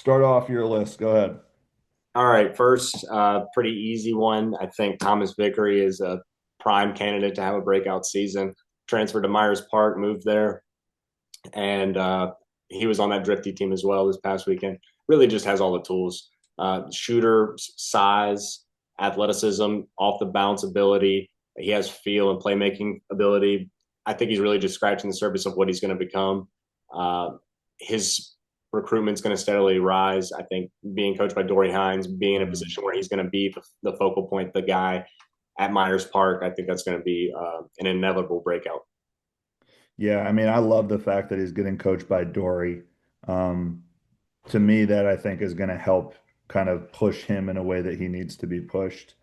Start off your list. Go ahead. All right, first, pretty easy one. I think Thomas Vickery is a prime candidate to have a breakout season. Transferred to Myers Park, moved there, and he was on that Drifty team as well this past weekend. Really just has all the tools: shooter, size, athleticism, off the bounce ability. He has feel and playmaking ability. I think he's really just scratching the surface of what he's going to become. His recruitment's going to steadily rise. I think being coached by Dory Hines, being in a Mhm. position where he's going to be the focal point, the guy at Myers Park, I think that's going to be an inevitable breakout. Yeah, I mean, I love the fact that he's getting coached by Dory. Um, to me, that I think is going to help kind of push him in a way that he needs to be pushed.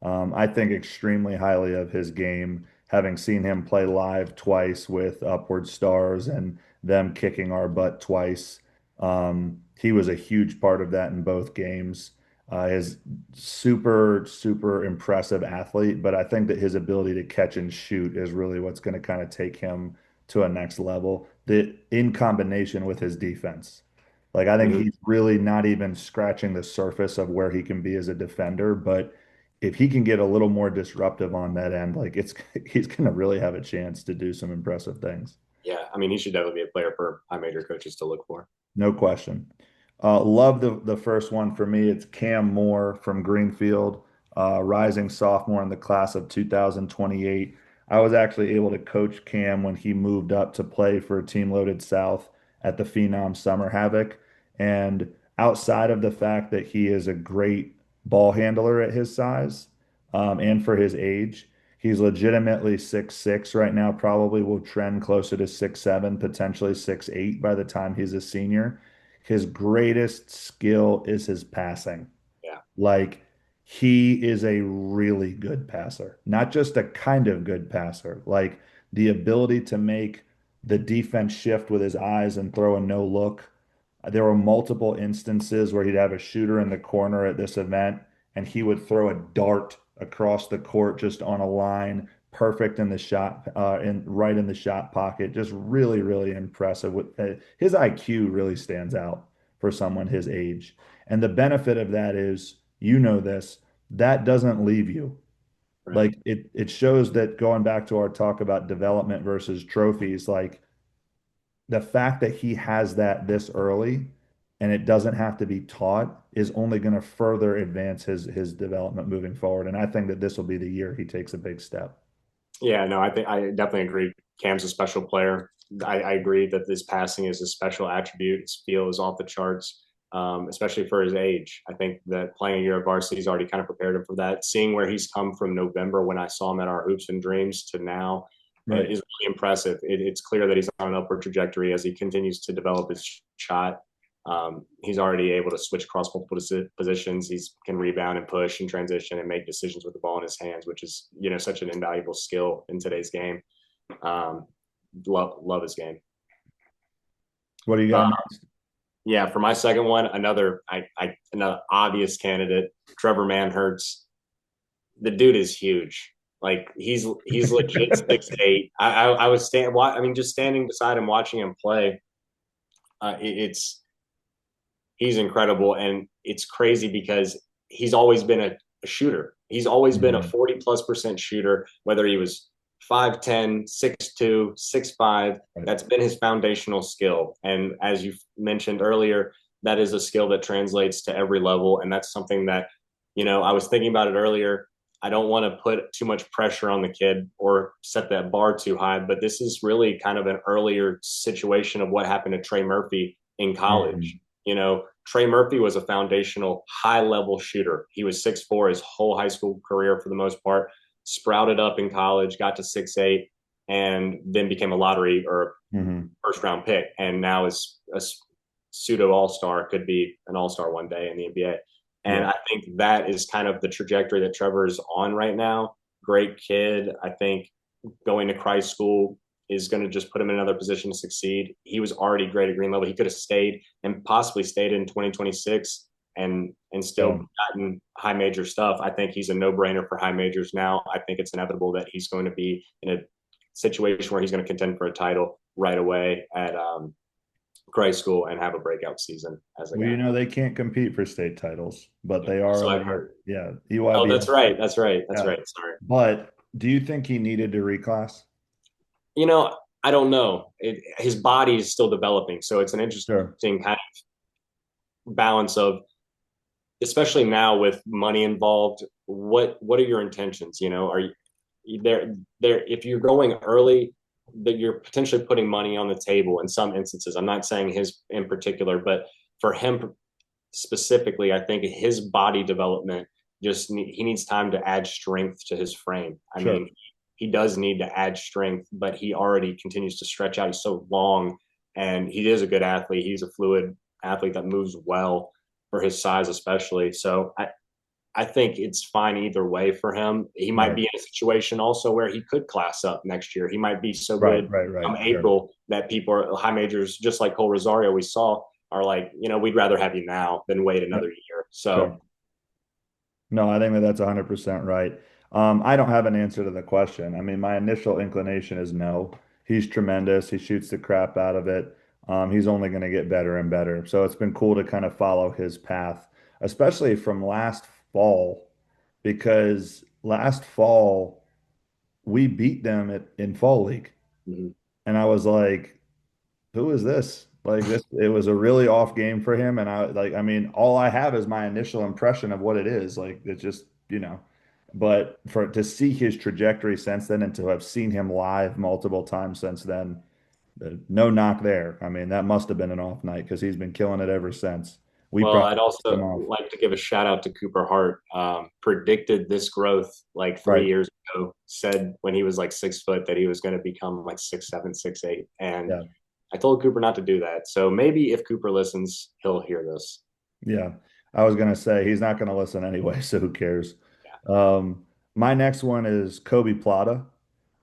I think extremely highly of his game, having seen him play live twice with Upward Stars and them kicking our butt twice. He was a huge part of that in both games. His super impressive athlete, but I think that his ability to catch and shoot is really what's going to kind of take him to a next level. That in combination with his defense. Like I think Mm-hmm. he's really not even scratching the surface of where he can be as a defender, but if he can get a little more disruptive on that end, like it's he's going to really have a chance to do some impressive things. Yeah, I mean, he should definitely be a player for high major coaches to look for. No question. Love the first one for me. It's Cam Moore from Greenfield, rising sophomore in the class of 2028. I was actually able to coach Cam when he moved up to play for Team Loaded South at the Phenom Summer Havoc. And outside of the fact that he is a great ball handler at his size, and for his age, he's legitimately 6'6" right now, probably will trend closer to 6'7", potentially 6'8" by the time he's a senior. His greatest skill is his passing. Yeah, Like he is a really good passer, not just a kind of good passer, like the ability to make the defense shift with his eyes and throw a no look. There were multiple instances where he'd have a shooter in the corner at this event and he would throw a dart across the court just on a line, perfect in the shot, in right in the shot pocket. Just really impressive. With his IQ really stands out for someone his age. And the benefit of that is, you know this, that doesn't leave you. right. Like it shows that going back to our talk about development versus trophies, like the fact that he has that this early and it doesn't have to be taught is only going to further advance his development moving forward. And I think that this will be the year he takes a big step. Yeah, no, I think I definitely agree. Cam's a special player. I agree that this passing is a special attribute. His feel is off the charts, especially for his age. I think that playing a year of varsity has already kind of prepared him for that. Seeing where he's come from November when I saw him at our Hoops and Dreams to now Right. is really impressive. It's clear that he's on an upward trajectory as he continues to develop his shot. He's already able to switch across multiple positions. He can rebound and push and transition and make decisions with the ball in his hands, which is such an invaluable skill in today's game. Um, love his game. What do you Uh, got next? yeah, for my second one, another obvious candidate, Trevor Manhertz. The dude is huge. Like he's legit 6'8". I was just standing beside him watching him play. It's he's incredible, and it's crazy because he's always been a shooter. He's always been a Mhm. 40+% shooter, whether he was 5'10", 6'2", 6'5". Right. That's been his foundational skill. And as you mentioned earlier, that is a skill that translates to every level. And that's something that, I was thinking about it earlier. I don't want to put too much pressure on the kid or set that bar too high, but this is really kind of an earlier situation of what happened to Trey Murphy in college. Mhm. Trey Murphy was a foundational high level shooter. He was 6'4" his whole high school career for the most part, sprouted up in college, got to 6'8", and then became a lottery or Mhm. first round pick. And now is a pseudo all star, could be an all star one day in the NBA. And Yeah. I think that is kind of the trajectory that Trevor is on right now. Great kid. I think going to Christ School is going to just put him in another position to succeed. He was already great at green level. He could have stayed and possibly stayed in 2026 and Yeah. still gotten high major stuff. I think he's a no brainer for high majors now. I think it's inevitable that he's going to be in a situation where he's going to contend for a title right away High school and have a breakout season as a Well, guy. they can't compete for state titles, but Yeah. they are So I've elite. heard. Yeah, Oh, that's EYBL. right. That's right. That's Yeah. right. Sorry. But do you think he needed to reclass? You know, I don't know. His body is still developing, so it's an Sure. interesting kind of balance of, especially now with money involved. What are your intentions? Are you there? If you're going early, that you're potentially putting money on the table in some instances. I'm not saying his in particular, but for him specifically, I think his body development he needs time to add strength to his frame. I Sure. mean, he does need to add strength, but he already continues to stretch out. He's so long, and he is a good athlete. He's a fluid athlete that moves well for his size, especially. So I think it's fine either way for him. He might Right. be in a situation also where he could class up next year. He might be so Right. good Right. Right. come Sure. April that people are high majors, just like Cole Rosario, we saw, are like, we'd rather have you now than wait another Yep. year. Sure. So, No, I think that that's 100% right. I don't have an answer to the question. I mean, my initial inclination is no. He's tremendous. He shoots the crap out of it. He's only going to get better and better. So it's been cool to kind of follow his path, especially from last fall, because last fall we beat them in fall league. mhm. And I was like, who is this? Like this, it was a really off game for him. And I mean, all I have is my initial impression of what it is. Like it's just, but for to see his trajectory since then and to have seen him live multiple times since then, no knock there. I mean, that must have been an off night because he's been killing it ever since. We Well, probably I'd pissed him also off. like to give a shout out to Cooper Hart. Predicted this growth like three Right. years ago. Said when he was like 6 foot that he was going to become like 6'7", 6'8", and Yeah. I told Cooper not to do that. So maybe if Cooper listens, he'll hear this. Yeah. I was gonna say he's not gonna listen anyway, so who cares? Yeah. My next one is Kobe Plata.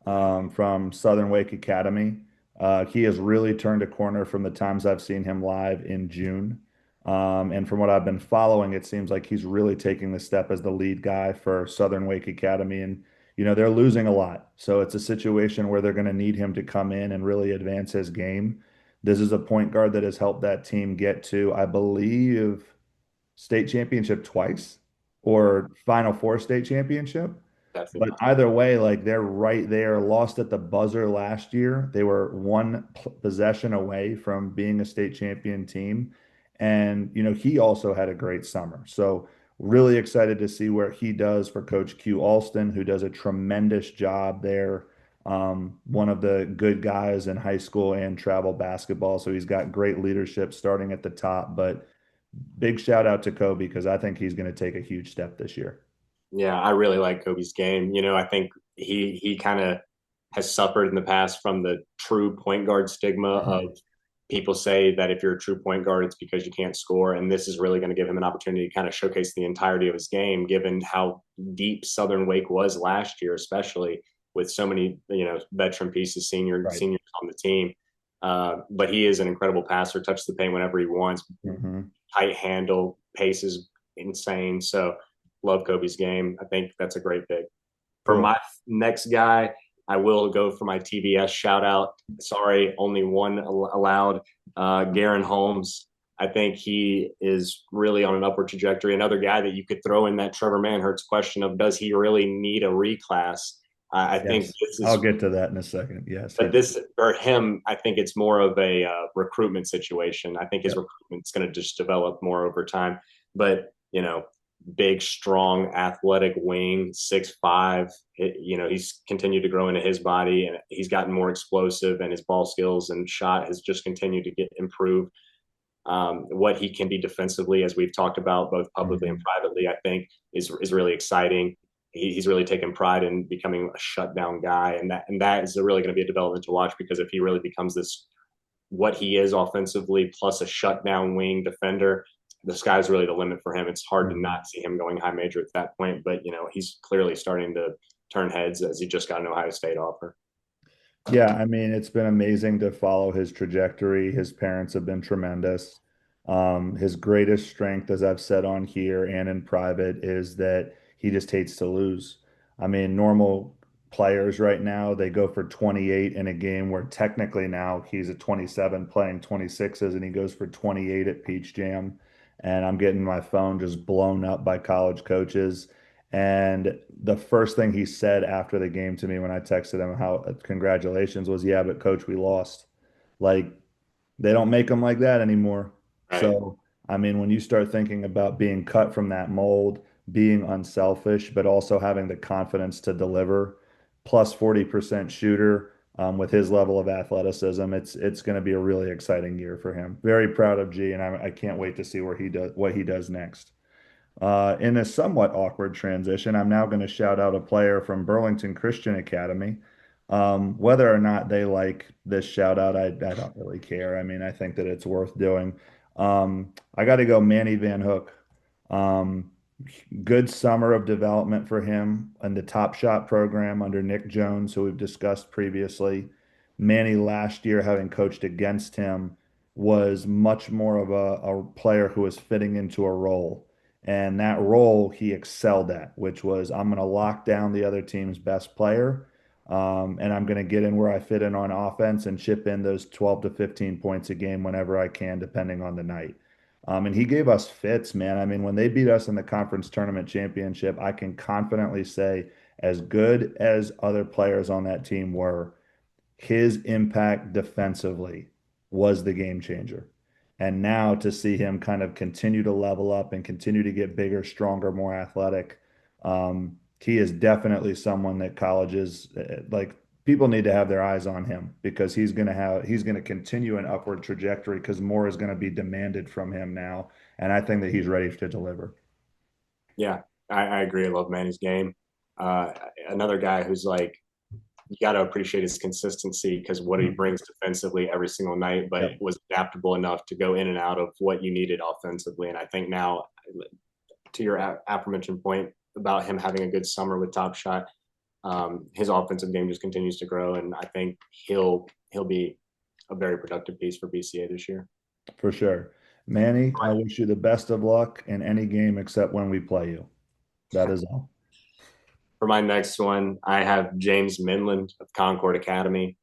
From Southern Wake Academy. He has really turned a corner from the times I've seen him live in June. And from what I've been following, it seems like he's really taking the step as the lead guy for Southern Wake Academy. And, they're losing a lot. So it's a situation where they're going to need him to come in and really advance his game. This is a point guard that has helped that team get to, I believe, state championship twice or Final Four state championship. Definitely But not. either way, like they're right there, lost at the buzzer last year. They were one possession away from being a state champion team. And, he also had a great summer. So, really excited to see where he does for Coach Q Alston, who does a tremendous job there. One of the good guys in high school and travel basketball. So, he's got great leadership starting at the top. But big shout out to Kobe because I think he's going to take a huge step this year. Yeah, I really like Kobe's game. I think he kind of has suffered in the past from the true point guard stigma of people say that if you're a true point guard, it's because you can't score. And this is really going to give him an opportunity to kind of showcase the entirety of his game, given how deep Southern Wake was last year, especially with so many, veteran pieces, Right. seniors on the team. But he is an incredible passer, touches the paint whenever he wants, Hmm. tight handle, pace is insane. So love Kobe's game. I think that's a great pick. For Cool. my next guy, I will go for my TBS shout out. Sorry, only one allowed. Garen Holmes. I think he is really on an upward trajectory. Another guy that you could throw in that Trevor Manhurt's question of does he really need a reclass? I think Yes. this I'll is, get to that in a second. Yes, he but did. this for him, I think it's more of a recruitment situation. I think his Yep. recruitment's going to just develop more over time. But big, strong, athletic wing, 6'5". He's continued to grow into his body, and he's gotten more explosive, and his ball skills and shot has just continued to get improved. What he can be defensively, as we've talked about both publicly and Mhm. privately, I think is really exciting. He's really taken pride in becoming a shutdown guy, and that is really going to be a development to watch because if he really becomes this what he is offensively plus a shutdown wing defender, the sky's really the limit for him. It's hard to Mhm. not see him going high major at that point, but he's clearly starting to turn heads as he just got an Ohio State offer. Yeah, I mean, it's been amazing to follow his trajectory. His parents have been tremendous. His greatest strength, as I've said on here and in private, is that he just hates to lose. I mean, normal players right now. They go for 28 in a game where technically now he's a 27 playing 26s and he goes for 28 at Peach Jam. And I'm getting my phone just blown up by college coaches. And the first thing he said after the game to me when I texted him how congratulations was, yeah, but coach, we lost. Like they don't make them like that anymore. Right. So, I mean, when you start thinking about being cut from that mold, being unselfish, but also having the confidence to deliver, plus 40% shooter with his level of athleticism, it's going to be a really exciting year for him. Very proud of G, and I can't wait to see where he does what he does next. In a somewhat awkward transition, I'm now going to shout out a player from Burlington Christian Academy. Whether or not they like this shout out, I don't really care. I mean, I think that it's worth doing. I got to go Manny Van Hook. Um, Good summer of development for him and the Top Shot program under Nick Jones, who we've discussed previously. Manny last year, having coached against him, was much more of a player who was fitting into a role. And that role he excelled at, which was I'm going to lock down the other team's best player. And I'm going to get in where I fit in on offense and chip in those 12 to 15 points a game whenever I can, depending on the night. And he gave us fits, man. I mean, when they beat us in the conference tournament championship, I can confidently say, as good as other players on that team were, his impact defensively was the game changer. And now to see him kind of continue to level up and continue to get bigger, stronger, more athletic, he is definitely someone that colleges like people need to have their eyes on him because he's going to continue an upward trajectory because more is going to be demanded from him now. And I think that he's ready to deliver. Yeah, I agree. I love Manny's game. Uh, Another guy who's like, you got to appreciate his consistency because what he Mhm. brings defensively every single night, but Yep, was adaptable enough to go in and out of what you needed offensively. And I think now, to your aforementioned point about him having a good summer with Top Shot, his offensive game just continues to grow, and I think he'll be a very productive piece for BCA this year. for sure. Manny, I wish you the best of luck in any game except when we play you. That is all. For my next one, I have James Minland of Concord Academy.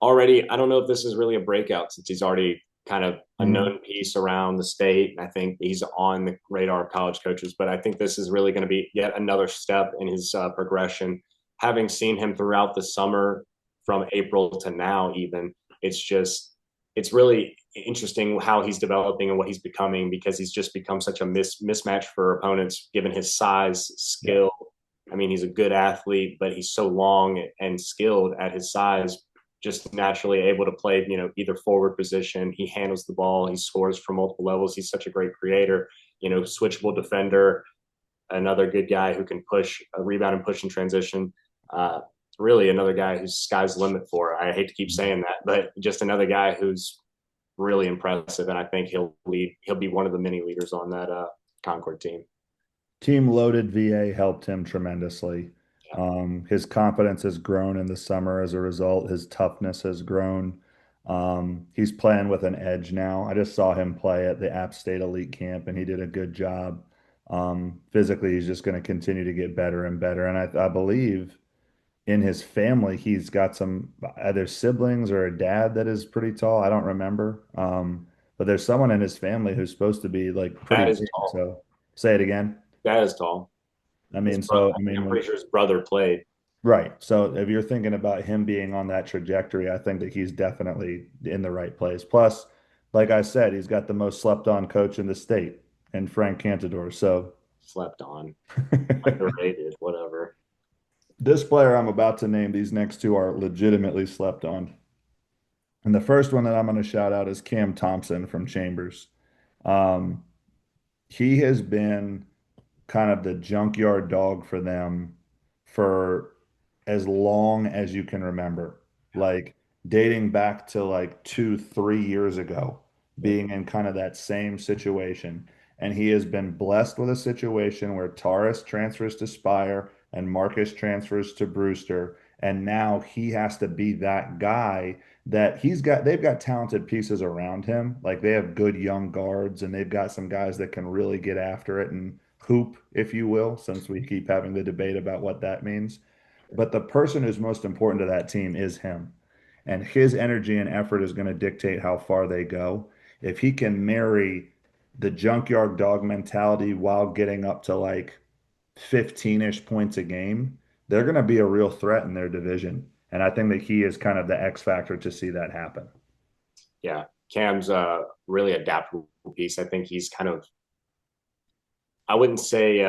Already, I don't know if this is really a breakout since he's already kind of a Mhm. known piece around the state. I think he's on the radar of college coaches, but I think this is really going to be yet another step in his progression. Having seen him throughout the summer from April to now, even, it's really interesting how he's developing and what he's becoming because he's just become such a mismatch for opponents given his size, Yeah, skill. I mean, he's a good athlete, but he's so long and skilled at his size, just naturally able to play, either forward position. He handles the ball. He scores from multiple levels. He's such a great creator, switchable defender, another good guy who can push a rebound and push in transition. Uh, Really another guy who's sky's the limit for. I hate to keep saying that, but just another guy who's really impressive. And I think he'll be one of the many leaders on that Concord team. team loaded VA helped him tremendously. Yeah, His confidence has grown in the summer as a result. His toughness has grown. He's playing with an edge now. I just saw him play at the App State Elite Camp, and he did a good job. Physically, he's just going to continue to get better and better. And I believe in his family, he's got some either siblings or a dad that is pretty tall. I don't remember. But there's someone in his family who's supposed to be like pretty that is big. tall. So say it again. That is tall. I His mean, brother, so I mean, I'm pretty sure his brother played. right. So if you're thinking about him being on that trajectory, I think that he's definitely in the right place. Plus, like I said, he's got the most slept on coach in the state and Frank Cantador. So Slept on, underrated, whatever. this player I'm about to name, these next two are legitimately slept on. And the first one that I'm going to shout out is Cam Thompson from Chambers. Um, he has been kind of the junkyard dog for them for as long as you can remember, like dating back to like 2, 3 years ago, Yep. being in kind of that same situation. And he has been blessed with a situation where Taurus transfers to Spire and Marcus transfers to Brewster. And now he has to be that guy that they've got talented pieces around him. Like they have good young guards and they've got some guys that can really get after it and hoop, if you will, since we keep having the debate about what that means. but the person who's most important to that team is him. And his energy and effort is going to dictate how far they go. If he can marry the junkyard dog mentality while getting up to like 15-ish points a game, they're going to be a real threat in their division. And I think that he is kind of the X factor to see that happen. Yeah, Cam's a really adaptable piece. I think he's kind of, I wouldn't say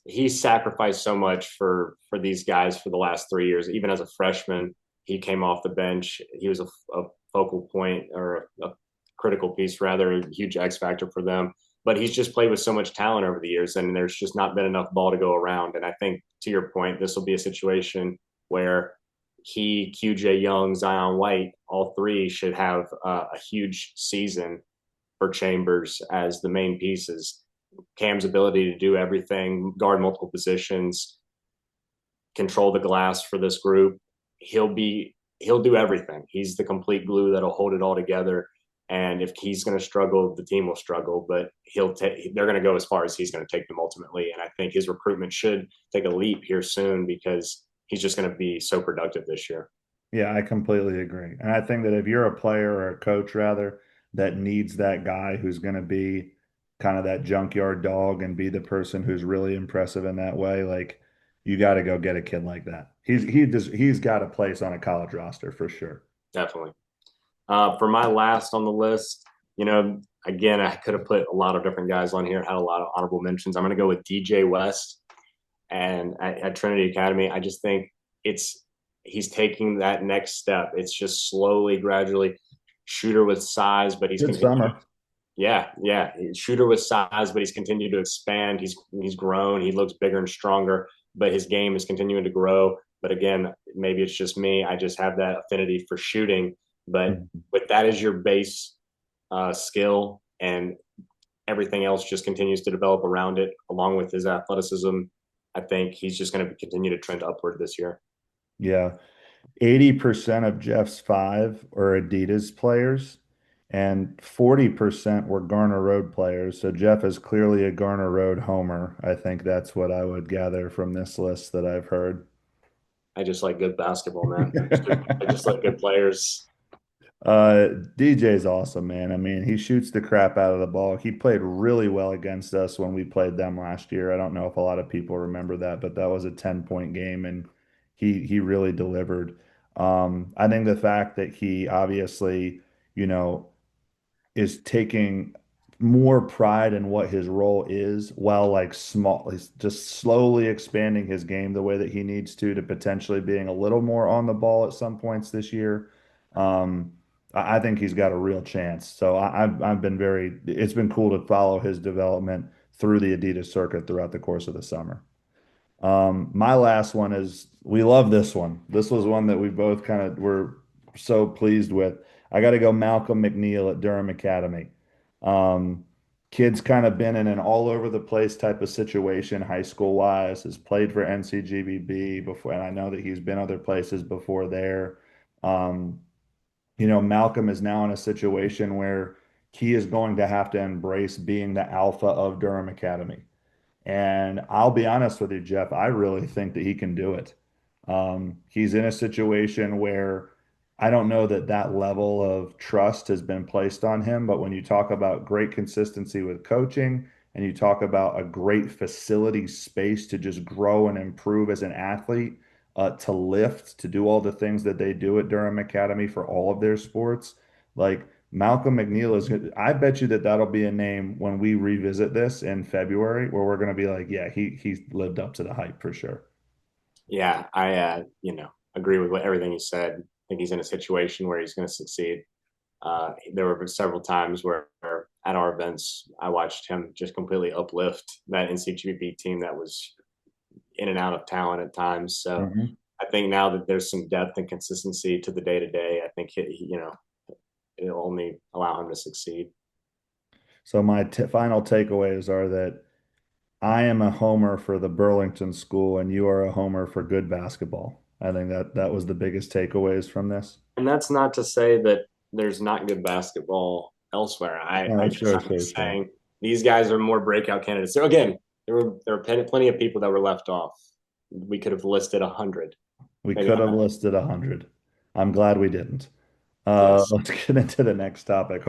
he's sacrificed so much for these guys for the last 3 years. Even as a freshman, he came off the bench. He was a focal point or a critical piece, rather, a huge X factor for them. But he's just played with so much talent over the years, and there's just not been enough ball to go around. And I think, to your point, this will be a situation where he, QJ Young, Zion White, all three should have a huge season for Chambers as the main pieces. Cam's ability to do everything, guard multiple positions, control the glass for this group. He'll do everything. He's the complete glue that'll hold it all together. And if he's going to struggle, the team will struggle. But they're going to go as far as he's going to take them ultimately. And I think his recruitment should take a leap here soon because he's just going to be so productive this year. Yeah, I completely agree. And I think that if you're a player or a coach, rather, that needs that guy who's going to be kind of that junkyard dog and be the person who's really impressive in that way, like you got to go get a kid like that. He's got a place on a college roster for sure. Definitely. For my last on the list, again, I could have put a lot of different guys on here, had a lot of honorable mentions. I'm going to go with DJ West and at Trinity Academy. I just think he's taking that next step. It's just slowly, gradually, shooter with size, but he's Good continued. summer. Yeah, shooter with size, but he's continued to expand. He's grown. He looks bigger and stronger, but his game is continuing to grow. But again, maybe it's just me. I just have that affinity for shooting. But Mhm. with that as your base skill, and everything else just continues to develop around it, along with his athleticism, I think he's just going to continue to trend upward this year. Yeah. 80% of Jeff's five are Adidas players, and 40% were Garner Road players. So Jeff is clearly a Garner Road homer. I think that's what I would gather from this list that I've heard. I just like good basketball, man. I just like good players. Uh, DJ's awesome, man. I mean, he shoots the crap out of the ball. He played really well against us when we played them last year. I don't know if a lot of people remember that, but that was a 10-point game and he really delivered. I think the fact that he obviously, you know, is taking more pride in what his role is while like small he's just slowly expanding his game the way that he needs to potentially being a little more on the ball at some points this year. Um, I think he's got a real chance. So I've been it's been cool to follow his development through the Adidas circuit throughout the course of the summer. My last one is we love this one. This was one that we both kind of were so pleased with. I got to go Malcolm McNeil at Durham Academy. Um, Kid's kind of been in an all over the place type of situation, high school wise, has played for NCGBB before, and I know that he's been other places before there. Um, Malcolm is now in a situation where he is going to have to embrace being the alpha of Durham Academy. And I'll be honest with you, Jeff, I really think that he can do it. He's in a situation where I don't know that that level of trust has been placed on him, but when you talk about great consistency with coaching and you talk about a great facility space to just grow and improve as an athlete, to lift, to do all the things that they do at Durham Academy for all of their sports, like Malcolm McNeil is good. I bet you that that'll be a name when we revisit this in February where we're going to be like, yeah, he's lived up to the hype for sure. Yeah, I agree with everything you said. I think he's in a situation where he's going to succeed. There were several times where at our events I watched him just completely uplift that NCGB team that was in and out of talent at times. So Mhm. I think now that there's some depth and consistency to the day to day, I think it'll only allow him to succeed. So my t final takeaways are that I am a homer for the Burlington school and you are a homer for good basketball. I think that that was the biggest takeaways from this. And that's not to say that there's not good basketball elsewhere. Oh, sure, I'm sure, just sure. saying these guys are more breakout candidates. So again, there were plenty of people that were left off. We could have listed 100, We maybe could have 100. listed 100. I'm glad we didn't. Yes. Let's get into the next topic.